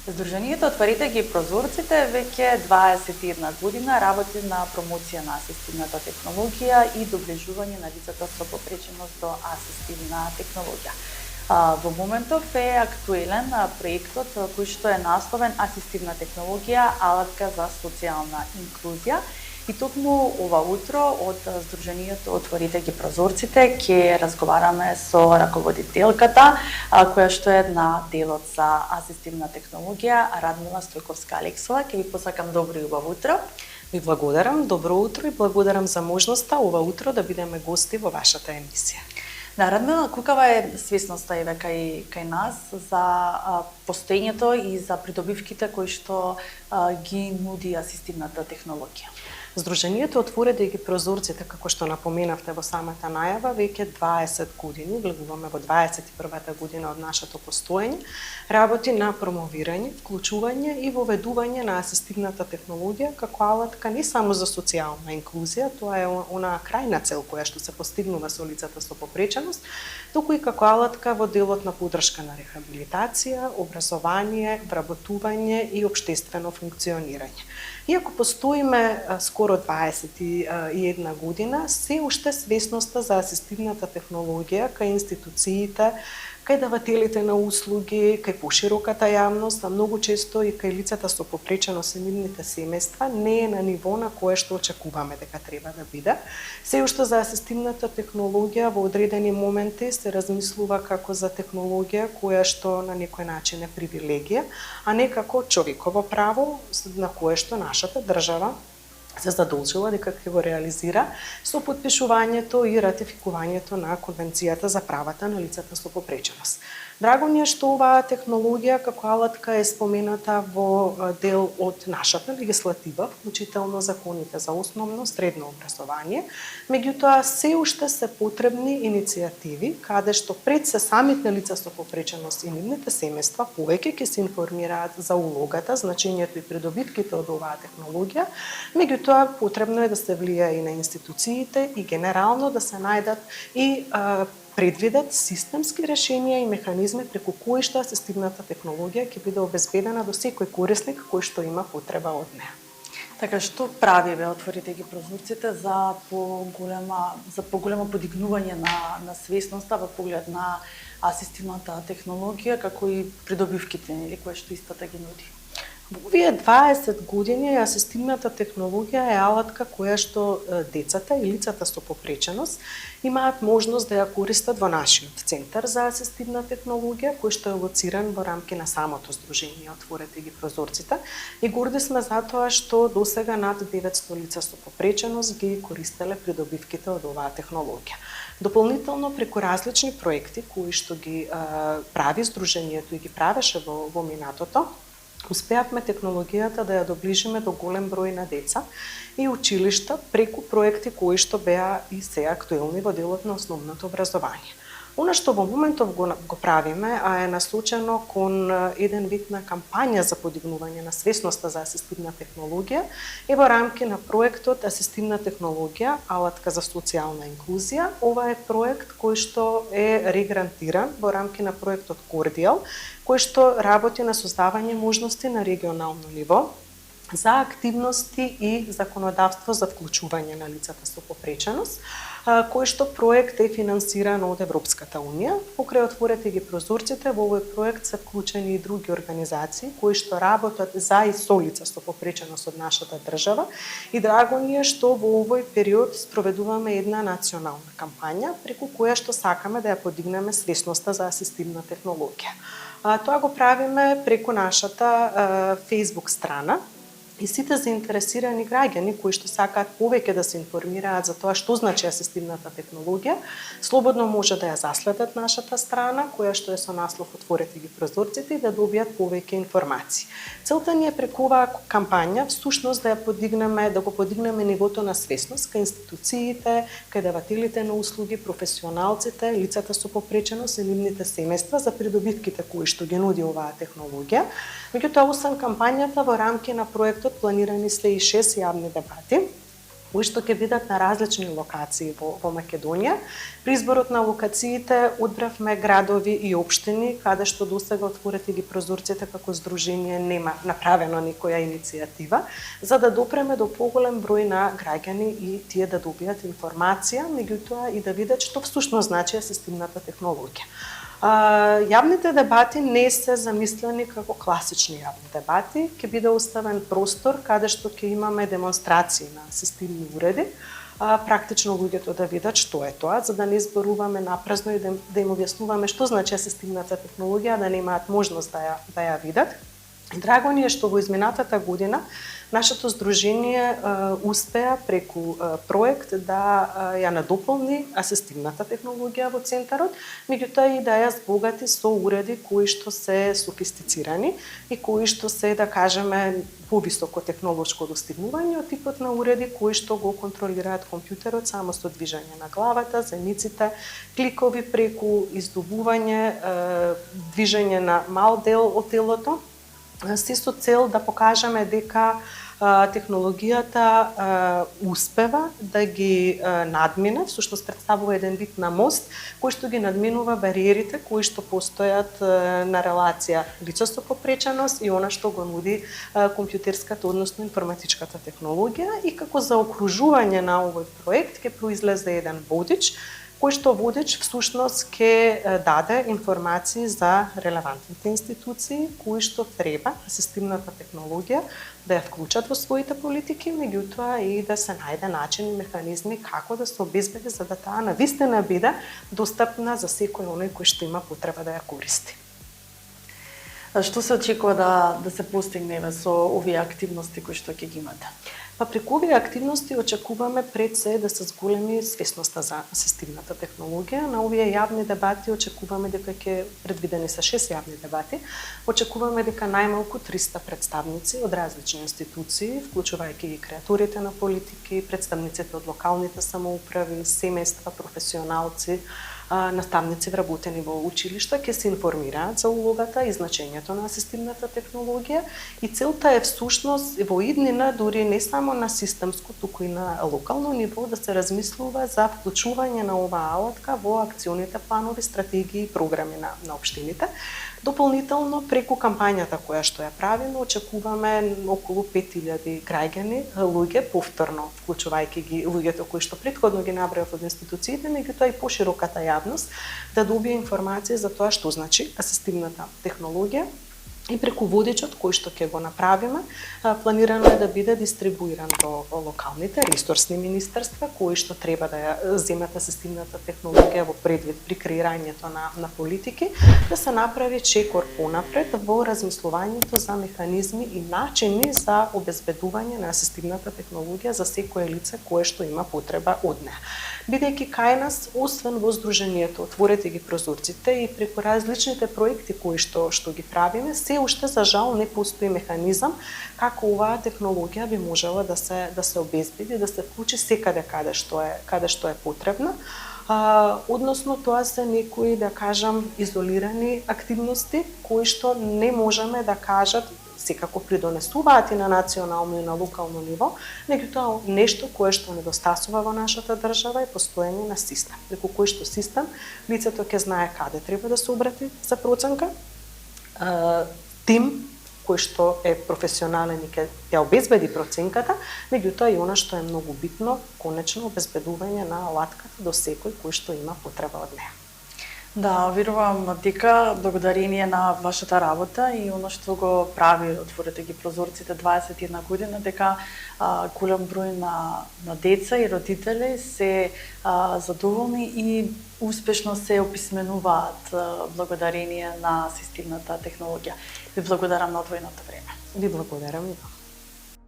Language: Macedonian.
Здруженијето Отворите ги прозорците веќе 21 година работи на промоција на асистивната технологија и доближување на лицата со попреченост до асистивна технологија. Во моментов е актуелен проектот кој што е насловен Асистивна технологија, алатка за социјална инклузија. И токму ова утро од Здруженијето Отворите ги прозорците ќе разговараме со раководителката, која што е на делот за асистивна технологија, Радмила Стојковска-Алексова. Ќе ви посакам добро и убаво утро. Ви благодарам, добро утро и благодарам за можноста ова утро да бидеме гости во вашата емисија. Да, Радмила, каква е свесноста еве кај нас за постоењето и за придобивките кои што ги нуди асистивната технологија? Здруженијето Отворите ги прозорците, како што напоменавте во самата најава, веќе 20 години, влегуваме во 21-та година од нашето постоење, работи на промовирање, вклучување и воведување на асистивната технологија како алатка не само за социјална инклузија, тоа е онаа крајна цел која што се постигнува со лицата со попреченост, туку и како алатка во делот на поддршка на рехабилитација, образование, вработување и општествено функционирање. Иако постоиме скоро 21 година, се уште свесноста за асистивната технологија кај институциите, кај давателите на услуги, кај пошироката јавност, а многу често и кај лицата со попреченост и нивните семејства не е на ниво на кое што очекуваме дека треба да биде. Се уште за асистивната технологија во одредени моменти се размислува како за технологија која што на некој начин е привилегија, а не како човеково право на кое што нашата држава се задолжила дека ќе го реализира со потпишувањето и ратификувањето на Конвенцијата за правата на лицата со попреченост. Драго ми е што оваа технологија како алатка е спомената во дел од нашата легислатива, вклучително законите за основно средно образование, меѓутоа се уште се потребни иницијативи каде што пред се самите лица со попреченост и нивните семејства повеќе ќе се информираат за улогата, значењето и придобивките од оваа технологија, меѓутоа потребно е да се влија и на институциите и генерално да се најдат и предвидат системски решенија и механизми преку кои што асистивната технологија ќе биде обезбедена до секој корисник кој што има потреба од неа. Така, што прави Отворите ги прозорците за поголемо подигнување на свесноста во поглед на асистивната технологија, како и придобивките нели кои што истата ги нуди? Во овие 20 години асистивната технологија е алатка која што децата и лицата со попреченост имаат можност да ја користат во нашиот центар за асистивна технологија, кој што е лоциран во рамки на самото Здружение Отворете ги прозорците, и горди сме затоа што досега над 900 лица со попреченост ги користеле придобивките од оваа технологија. Дополнително преку различни проекти кои што ги прави Здруженијето и ги правеше во минатото, успеавме технологијата да ја доближиме до голем број на деца и училишта преку проекти кои што беа и се актуелни во делот на основното образование. Она што во моментов го правиме, а е насочено кон еден вид на кампања за подигнување на свесноста за асистивна технологија, е во рамки на проектот Асистивна технологија, алатка за социјална инклузија. Ова е проект кој што е регрантиран во рамки на проектот Кордијал, кој што работи на создавање можности на регионално ниво за активности и законодавство за вклучување на лицата со попреченост, кој што проект е финансиран од Европската унија. Покрај Отворете ги прозорците, во овој проект се вклучени и други организации кои што работат за и со лица со попреченост од нашата држава, и драго ни е што во овој период спроведуваме една национална кампања преку која што сакаме да ја подигнеме свесноста за асистивна технологија. Тоа го правиме преку нашата Facebook страна, и сите заинтересирани граѓани кои што сакаат повеќе да се информираат за тоа што значи асистивната технологија, слободно може да ја заследат нашата страна, која што е со наслов Отворете ги прозорците, и да добијат повеќе информации. Целта ни е преку оваа кампања всушност да го подигнеме нивото на свесност кај институциите, кај давателите на услуги, професионалците, лицата со попреченост и нивните семејства за придобивките кои што ги нуди оваа технологија. Меѓутоа, освен кампањата, во рамки на проектот планирани се и 6 јавни дебати кои што ќе бидат на различни локации во Македонија. При изборот на локациите одбравме градови и општини каде што досега отворете ги прозорците како здружение нема направено никоја иницијатива, за да допреме до поголем број на граѓани и тие да добијат информација, меѓутоа и да видат што всушност значи асистивната технологија. Јавните дебати не се замислени како класични јавни дебати, ќе биде оставен простор каде што ќе имаме демонстрации на асистивни уреди, практично луѓето да видат што е тоа, за да не зборуваме напразно и да им објаснуваме што значи асистивната технологија, да немаат можност да ја видат. Драго ни е што во изминатата година нашето здружение успеа преку проект да ја надополни асистивната технологија во центарот, меѓутоа и да ја збогати со уреди кои што се софистицирани и кои што се, да кажеме, повисоко технолошко достигнување од типот на уреди кои што го контролираат компјутерот само со движење на главата, земјиците, кликови преку издобување, движење на мал дел од телото, се со цел да покажеме дека технологијата успева да ги надмине, всушност представува еден вид на мост кој што ги надминува бариерите кои што постојат на релација лице со попреченост и она што го нуди компјутерската, односно информатичката технологија, и како заокружување на овој проект ќе произлезе еден водич кој што водич всушност ќе даде информации за релевантните институции кои што треба асистивната технологија да ја вклучат во своите политики, меѓутоа и да се најде начин и механизми како да се обезбеди за да таа навистина биде достапна за секој оној кој што има потреба да ја користи. Што се очекува да се постигне со овие активности кои што ќе ги имате? Па преку овие активности очекуваме пред се да се зголеми свесноста за асистивната технологија. На овие јавни дебати очекуваме дека ќе предвидени се 6 јавни дебати. Очекуваме дека најмалку 300 представници од различни институции, вклучувајќи и креаторите на политики, представниците од локалните самоуправи, семејства, професионалци, наставници вработени во училишта ќе се информираат за улогата и значењето на асистивната технологија, и целта е всушност во иднина дури не само на системско, туку и на локално ниво да се размислува за вклучување на оваа алатка во акционите планови, стратегии и програми на општините. Дополнително, преку кампањата која што ја правиме, очекуваме околу 5000 граѓани, луѓе, повторно вклучувајќи ги луѓето кои што претходно ги набројав од институциите, меѓутоа и пошироката јавност, да добие информација за тоа што значи асистивната технологија. И преку водичот кој што ќе го направиме, планирано е да биде дистрибуиран до локалните ресурсни министерства кои што треба да ја земат асистивната технологија во предвид при креирањето на политики, да се направи чекор понапред во размислувањето за механизми и начини за обезбедување на асистивната технологија за секое лице кое што има потреба од неа. Бидејќи кај нас, освен во здружението Отворете ги прозорците и преку различните проекти кои што ги правиме, се уште за жал не постои механизам како оваа технологија би можела да се обезбеди, да се вклучи секаде каде што е потребна. Односно тоа се некои, да кажам, изолирани активности кои што не можеме да кажат секако придонесуваат и на национално и на локално ниво, меѓутоа нешто кое што недостасува во нашата држава е постоење на систем. Преку кој што систем лицето ќе знае каде треба да се обрати за проценка, тим кој што е професионален и ќе ја обезбеди проценката, меѓутоа и она што е многу битно, конечно обезбедување на алатката до секој кој што има потреба од неа. Да, верувам дека благодарение на вашата работа и оно што го прави Отворете ги прозорците 21 година, дека голем број на деца и родители се задоволни и успешно се описменуваат благодарение на асистивната технологија. Ви благодарам на одвоеното време. Ви благодарам и вам.